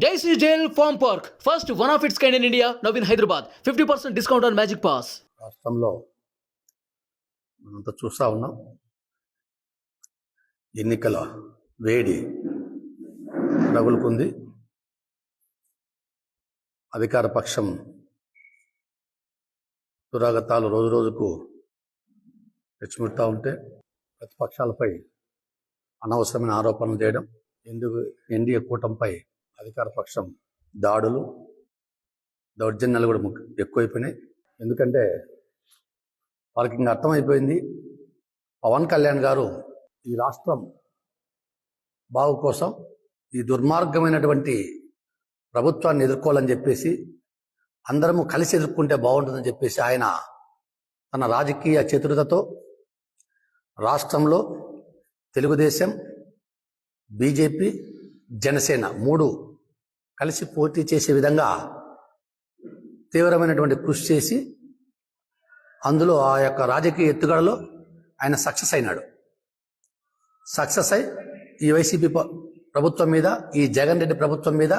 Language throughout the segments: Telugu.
Daisy Jail Farm Park, first one of its kind in India, now in Hyderabad. 50% discount on Magic Pass. రాష్ట్రంలో మనంతా చూస్తూ ఉన్నాం. ఎన్నికల వేడి రగులుకుంది. అధికార పక్షం దురాగతాలు రోజు రోజుకు రెచ్చిమిడుతూ ఉంటే ప్రతిపక్షాలపై అనవసరమైన ఆరోపణలు చేయడం, ఎందుకు ఎన్డీఏ కూటమిపై అధికార పక్షం దాడులు, దౌర్జన్యాలు కూడా ఎక్కువైపోయినాయి. ఎందుకంటే వాళ్ళకి ఇంకా అర్థమైపోయింది, పవన్ కళ్యాణ్ గారు ఈ రాష్ట్రం బాగు కోసం ఈ దుర్మార్గమైనటువంటి ప్రభుత్వాన్ని ఎదుర్కోవాలని చెప్పేసి, అందరము కలిసి ఎదుర్కొంటే బాగుంటుందని చెప్పేసి ఆయన తన రాజకీయ చతురతతో రాష్ట్రంలో తెలుగుదేశం, బీజేపీ, జనసేన మూడు కలిసి పోటీ చేసే విధంగా తీవ్రమైనటువంటి కృషి చేసి, అందులో ఆ యొక్క రాజకీయ ఎత్తుగడలో ఆయన సక్సెస్ అయినాడు. సక్సెస్ అయి ఈ వైసీపీ ప్రభుత్వం మీద, ఈ జగన్ రెడ్డి ప్రభుత్వం మీద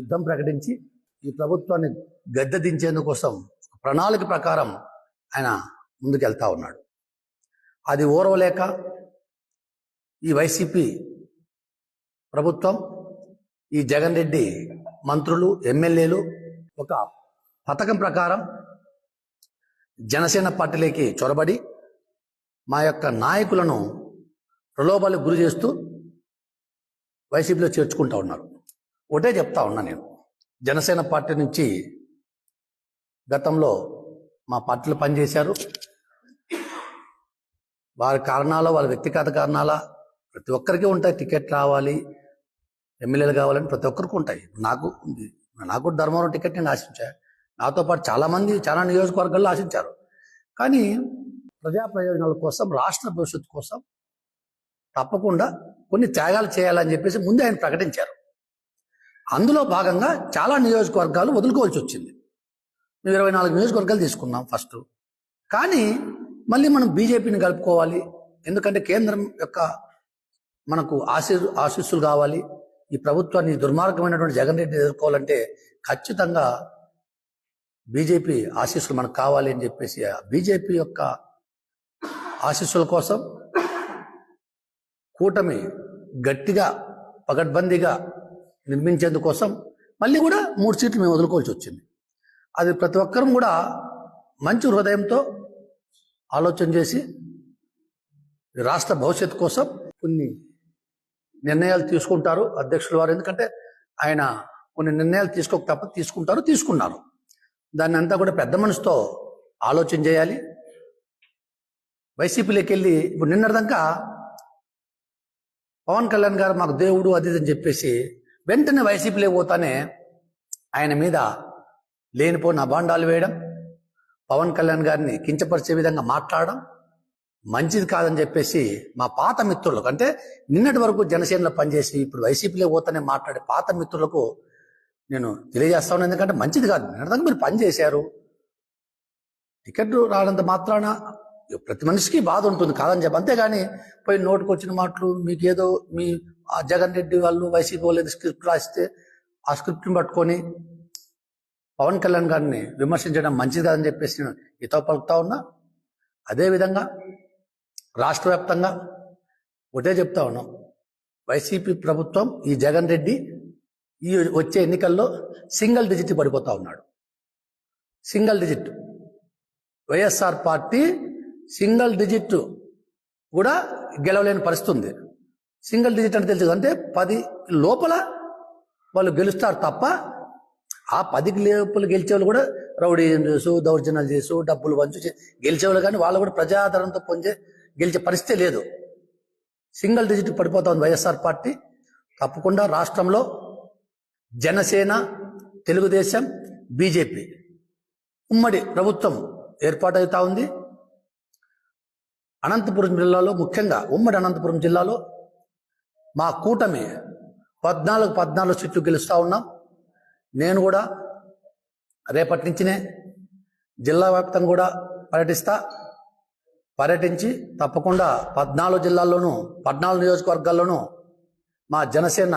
యుద్ధం ప్రకటించి ఈ ప్రభుత్వాన్ని గద్దె దించేందుకోసం ప్రణాళిక ప్రకారం ఆయన ముందుకెళ్తా ఉన్నాడు. అది ఓర్వలేక ఈ వైసీపీ ప్రభుత్వం, ఈ జగన్ రెడ్డి మంత్రులు, ఎమ్మెల్యేలు ఒక పథకం ప్రకారం జనసేన పార్టీలోకి చొరబడి మా యొక్క నాయకులను ప్రలోభాలకు గురి చేస్తూ వైసీపీలో చేర్చుకుంటా ఉన్నారు. ఒకటే చెప్తా ఉన్నా, నేను జనసేన పార్టీ నుంచి గతంలో మా పార్టీలో పనిచేశారు. వారి కారణాలు, వాళ్ళ వ్యక్తిగత కారణాల ప్రతి ఒక్కరికి ఉంటాయి. టికెట్ రావాలి, ఎమ్మెల్యేలు కావాలని ప్రతి ఒక్కరికి ఉంటాయి. నాకు ధర్మవరం టికెట్ నేను ఆశించా. నాతో పాటు చాలామంది చాలా నియోజకవర్గాల్లో ఆశించారు. కానీ ప్రజా ప్రయోజనాల కోసం, రాష్ట్ర భవిష్యత్తు కోసం తప్పకుండా కొన్ని త్యాగాలు చేయాలని చెప్పేసి ముందే ఆయన ప్రకటించారు. అందులో భాగంగా చాలా నియోజకవర్గాలు వదులుకోవాల్సి వచ్చింది. మేము 24 నియోజకవర్గాలు తీసుకున్నాం ఫస్ట్. కానీ మళ్ళీ మనం బీజేపీని కలుపుకోవాలి, ఎందుకంటే కేంద్రం యొక్క మనకు ఆశీస్సులు కావాలి. ఈ ప్రభుత్వాన్ని దుర్మార్గమైనటువంటి జగన్ రెడ్డిని ఎదుర్కోవాలంటే ఖచ్చితంగా బీజేపీ ఆశీస్సులు మనకు కావాలి అని చెప్పేసి, బీజేపీ యొక్క ఆశీస్సుల కోసం కూటమి గట్టిగా పగడ్బందీగా నిర్మించేందుకోసం మళ్ళీ కూడా 3 సీట్లు మేము వదులుకోవాల్సి వచ్చింది. అది ప్రతి ఒక్కరూ కూడా మంచి హృదయంతో ఆలోచన చేసి రాష్ట్ర భవిష్యత్తు కోసం కొన్ని నిర్ణయాలు తీసుకుంటారు అధ్యక్షుల వారు. ఎందుకంటే ఆయన కొన్ని నిర్ణయాలు తీసుకున్నారు. దాన్ని అంతా కూడా పెద్ద మనసుతో ఆలోచన చేయాలి. వైసీపీలోకి వెళ్ళి ఇప్పుడు నిన్నటిదాకా పవన్ కళ్యాణ్ గారు మాకు దేవుడు అది అని చెప్పేసి వెంటనే వైసీపీలోకి పోతానే ఆయన మీద లేనిపోయిన అభాండాలు వేయడం, పవన్ కళ్యాణ్ గారిని కించపరిచే విధంగా మాట్లాడడం మంచిది కాదని చెప్పేసి మా పాత మిత్రులకు, అంటే నిన్నటి వరకు జనసేనలో పనిచేసి ఇప్పుడు వైసీపీలో పోతానే మాట్లాడే పాత మిత్రులకు నేను తెలియజేస్తాను. ఎందుకంటే మంచిది కాదు. నిన్నటిదాకా మీరు పనిచేశారు, టికెట్ రానంత మాత్రాన ప్రతి మనిషికి బాధ ఉంటుంది, కాదని చెప్పి. అంతేగాని పోయి నోటుకు వచ్చిన మాటలు, మీకేదో మీ జగన్ రెడ్డి వాళ్ళు వైసీపీ వాళ్ళు స్క్రిప్ట్ రాస్తే ఆ స్క్రిప్ట్ని పట్టుకొని పవన్ కళ్యాణ్ గారిని విమర్శించడం మంచిది కాదని చెప్పేసి నేను హితవు పలుకుతా ఉన్నా. అదేవిధంగా రాష్ట్ర వ్యాప్తంగా ఒకటే చెప్తా ఉన్నాం, వైసీపీ ప్రభుత్వం, ఈ జగన్ రెడ్డి ఈ వచ్చే ఎన్నికల్లో సింగిల్ డిజిట్ పడిపోతా ఉన్నాడు. Single digit YSR party single digit కూడా గెలవలేని పరిస్థితి ఉంది. సింగిల్ డిజిట్ అంటే తెలుసు, అంటే 10 లోపల వాళ్ళు గెలుస్తారు తప్ప ఆ 10 లోపల గెలిచేవాళ్ళు కూడా రౌడీజం చేసు, దౌర్జన్యాలు చేసు, డబ్బులు పంచు గెలిచేవాళ్ళు, కానీ వాళ్ళు కూడా ప్రజాదరణతో గెలిచే పరిస్థితి లేదు. సింగిల్ డిజిట్ పడిపోతా ఉంది వైఎస్ఆర్ పార్టీ. తప్పకుండా రాష్ట్రంలో జనసేన, తెలుగుదేశం, బీజేపీ ఉమ్మడి ప్రభుత్వం ఏర్పాటవుతా ఉంది. అనంతపురం జిల్లాలో, ముఖ్యంగా ఉమ్మడి అనంతపురం జిల్లాలో మా కూటమి 14 సీట్లు గెలుస్తూ ఉన్నాం. నేను కూడా రేపటి నుంచినే జిల్లా వ్యాప్తంగా కూడా పర్యటించి తప్పకుండా 14 జిల్లాల్లోనూ 14 నియోజకవర్గాల్లోనూ మా జనసేన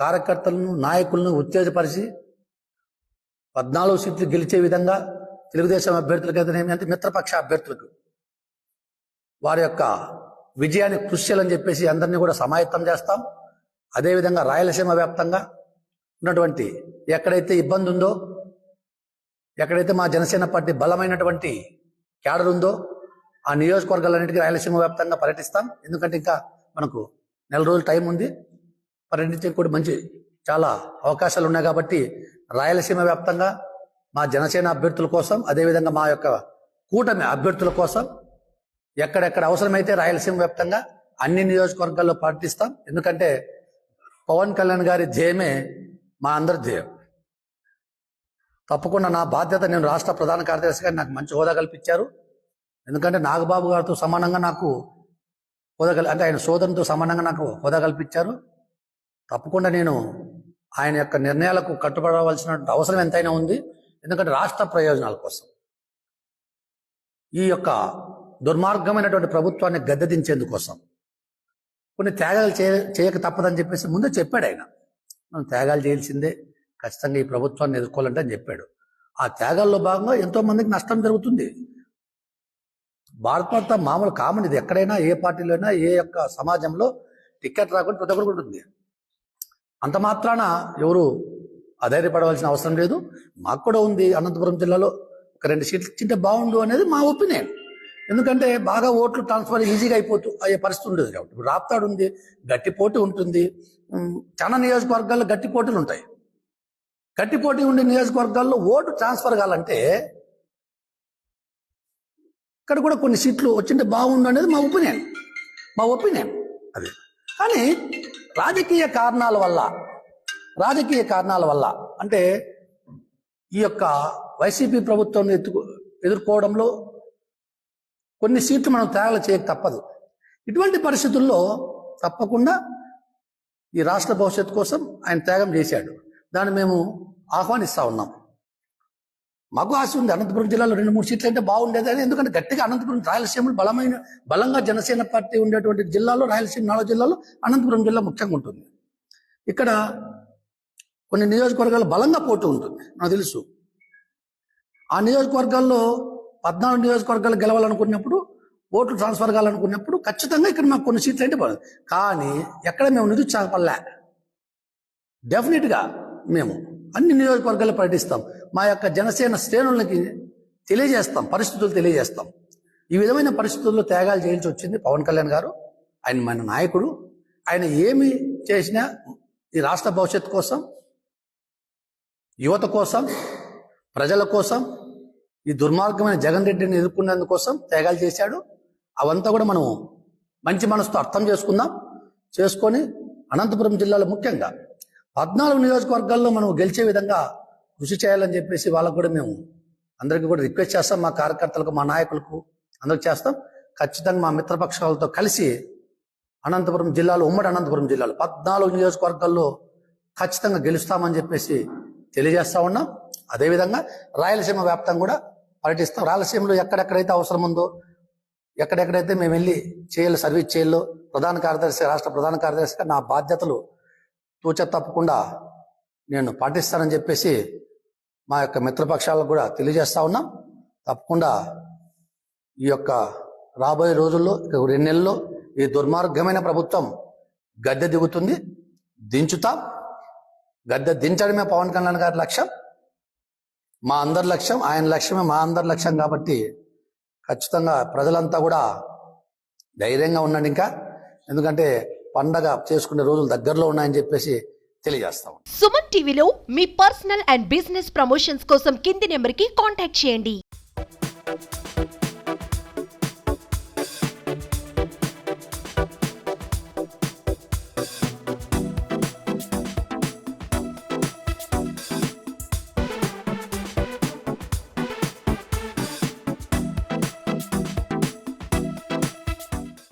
కార్యకర్తలను నాయకులను ఉత్తేజపరిచి 14 సీట్లు గెలిచే విధంగా తెలుగుదేశం అభ్యర్థులకు అయితేనేమి అంటే మిత్రపక్ష అభ్యర్థులకు వారి యొక్క విజయాన్ని కృషి చేయాలని చెప్పేసి అందరినీ కూడా సమాయత్తం చేస్తాం. అదేవిధంగా రాయలసీమ వ్యాప్తంగా ఉన్నటువంటి ఎక్కడైతే ఇబ్బంది ఉందో, ఎక్కడైతే మా జనసేన పార్టీ బలమైనటువంటి క్యాడర్ ఉందో ఆ నియోజకవర్గాలన్నిటికీ రాయలసీమ వ్యాప్తంగా పర్యటిస్తాం. ఎందుకంటే ఇంకా మనకు 4 రోజులు టైం ఉంది. పర్యటించే కూడా మంచి చాలా అవకాశాలు ఉన్నాయి కాబట్టి రాయలసీమ వ్యాప్తంగా మా జనసేన అభ్యర్థుల కోసం, అదేవిధంగా మా యొక్క కూటమి అభ్యర్థుల కోసం ఎక్కడెక్కడ అవసరమైతే రాయలసీమ వ్యాప్తంగా అన్ని నియోజకవర్గాల్లో పర్యటిస్తాం. ఎందుకంటే పవన్ కళ్యాణ్ గారి ధ్యేయమే మా అందరి ధ్యేయం. తప్పకుండా నా బాధ్యత, నేను రాష్ట్ర ప్రధాన కార్యదర్శిగా నాకు మంచి హోదా కల్పించారు. ఎందుకంటే నాగబాబు గారితో సమానంగా నాకు హోదా అంటే ఆయన సోదరునితో సమానంగా నాకు హోదా కల్పించారు. తప్పకుండా నేను ఆయన యొక్క నిర్ణయాలకు కట్టుబడవలసిన అవసరం ఎంతైనా ఉంది. ఎందుకంటే రాష్ట్ర ప్రయోజనాల కోసం, ఈ యొక్క దుర్మార్గమైనటువంటి ప్రభుత్వాన్ని గద్దెదించేందుకోసం కొన్ని త్యాగాలు చేయక తప్పదని చెప్పేసి ముందే చెప్పాడు ఆయన. మనం త్యాగాలు చేయాల్సిందే, ఖచ్చితంగా ఈ ప్రభుత్వాన్ని ఎదుర్కోవాలంటే అని చెప్పాడు. ఆ త్యాగాల్లో భాగంగా ఎంతో మందికి నష్టం జరుగుతుంది. భారత మామూలు కామన్ ఇది. ఎక్కడైనా ఏ పార్టీలో అయినా ఏ యొక్క సమాజంలో టికెట్ రాకుండా ప్రతి ఒక్కరికి ఉంటుంది. అంత మాత్రాన ఎవరు అధైర్యపడవలసిన అవసరం లేదు. మాకు కూడా ఉంది. అనంతపురం జిల్లాలో ఒక 2 సీట్లు ఇచ్చింటే బాగుండు అనేది మా ఒపీనియన్. ఎందుకంటే బాగా ఓట్లు ట్రాన్స్ఫర్ ఈజీగా అయ్యే పరిస్థితి ఉండదు కాబట్టి. ఇప్పుడు రాప్తాడు ఉంది, గట్టి పోటీ ఉంటుంది. చాలా నియోజకవర్గాల్లో గట్టి పోటీలు ఉంటాయి. గట్టి పోటీ ఉండే నియోజకవర్గాల్లో ఓటు ట్రాన్స్ఫర్ కావాలంటే ఇక్కడ కూడా కొన్ని సీట్లు వచ్చింటే బాగుండు అనేది మా ఒపీనియన్ అది. కానీ రాజకీయ కారణాల వల్ల అంటే ఈ యొక్క వైసీపీ ప్రభుత్వం ఎదుర్కోవడంలో కొన్ని సీట్లు మనం త్యాగాలు చేయక తప్పదు. ఇటువంటి పరిస్థితుల్లో తప్పకుండా ఈ రాష్ట్ర భవిష్యత్తు కోసం ఆయన త్యాగం చేశాడు. దాన్ని మేము ఆహ్వానిస్తా ఉన్నాం. మాకు ఆశ ఉంది అనంతపురం జిల్లాలో 2-3 సీట్లు అంటే బాగుండేది అని. ఎందుకంటే గట్టిగా అనంతపురం, రాయలసీమలో బలంగా జనసేన పార్టీ ఉండేటువంటి జిల్లాలో, రాయలసీమ 4 జిల్లాలో అనంతపురం జిల్లా ముఖ్యంగా ఉంటుంది. ఇక్కడ కొన్ని నియోజకవర్గాలు బలంగా పోటీ ఉంటుంది, నాకు తెలుసు. ఆ నియోజకవర్గాల్లో 14 నియోజకవర్గాలు గెలవాలనుకున్నప్పుడు, ఓట్లు ట్రాన్స్ఫర్ కావాలనుకున్నప్పుడు ఖచ్చితంగా ఇక్కడ మాకు కొన్ని సీట్లు అంటే బాగుంది. కానీ ఎక్కడ మేము నిరుత్సాహపడలే. డెఫినెట్గా మేము అన్ని నియోజకవర్గాలు పర్యటిస్తాం. మా యొక్క జనసేన శ్రేణులకి పరిస్థితులు తెలియజేస్తాం. ఈ విధమైన పరిస్థితుల్లో త్యాగాలు చేయాల్సి వచ్చింది పవన్ కళ్యాణ్ గారు. ఆయన మన నాయకుడు. ఆయన ఏమి చేసినా ఈ రాష్ట్ర భవిష్యత్తు కోసం, యువత కోసం, ప్రజల కోసం, ఈ దుర్మార్గమైన జగన్ రెడ్డిని ఎదుర్కొనేందుకోసం త్యాగాలు చేశాడు. అవంతా కూడా మనం మంచి మనసుతో అర్థం చేసుకొని అనంతపురం జిల్లాలో ముఖ్యంగా 14 నియోజకవర్గాల్లో మనం గెలిచే విధంగా కృషి చేయాలని చెప్పేసి వాళ్ళకు కూడా మేము అందరికీ కూడా రిక్వెస్ట్ చేస్తాం. మా కార్యకర్తలకు, మా నాయకులకు అందరికి చేస్తాం. ఖచ్చితంగా మా మిత్రపక్షాలతో కలిసి అనంతపురం జిల్లాలో, ఉమ్మడి అనంతపురం జిల్లాలో 14 నియోజకవర్గాల్లో ఖచ్చితంగా గెలుస్తామని చెప్పేసి తెలియజేస్తా ఉన్నాం. అదేవిధంగా రాయలసీమ వ్యాప్తంగా కూడా పర్యటిస్తాం. రాయలసీమలో ఎక్కడెక్కడైతే అవసరం ఉందో, ఎక్కడెక్కడైతే మేము వెళ్ళి సర్వీస్ చేయాలో, రాష్ట్ర ప్రధాన కార్యదర్శిగా నా బాధ్యతలు తప్పకుండా నేను పాటిస్తానని చెప్పేసి మా యొక్క మిత్రపక్షాలకు కూడా తెలియజేస్తా ఉన్నాం. తప్పకుండా ఈ యొక్క రాబోయే రోజుల్లో, 2 నెలల్లో ఈ దుర్మార్గమైన ప్రభుత్వం గద్దె దిగుతుంది. గద్దె దించడమే పవన్ కళ్యాణ్ గారి లక్ష్యం, మా అందరి లక్ష్యం. ఆయన లక్ష్యమే మా అందరి లక్ష్యం. కాబట్టి ఖచ్చితంగా ప్రజలంతా కూడా ధైర్యంగా ఉండండి. ఇంకా ఎందుకంటే పండగ చేసుకునే రోజులు దగ్గరలో ఉన్నాయని చెప్పేసి తెలియజేస్తాం. సుమన్ టీవీలో మీ పర్సనల్ అండ్ బిజినెస్ ప్రమోషన్స్ కోసం కింది నెంబర్కి కాంటాక్ట్ చేయండి.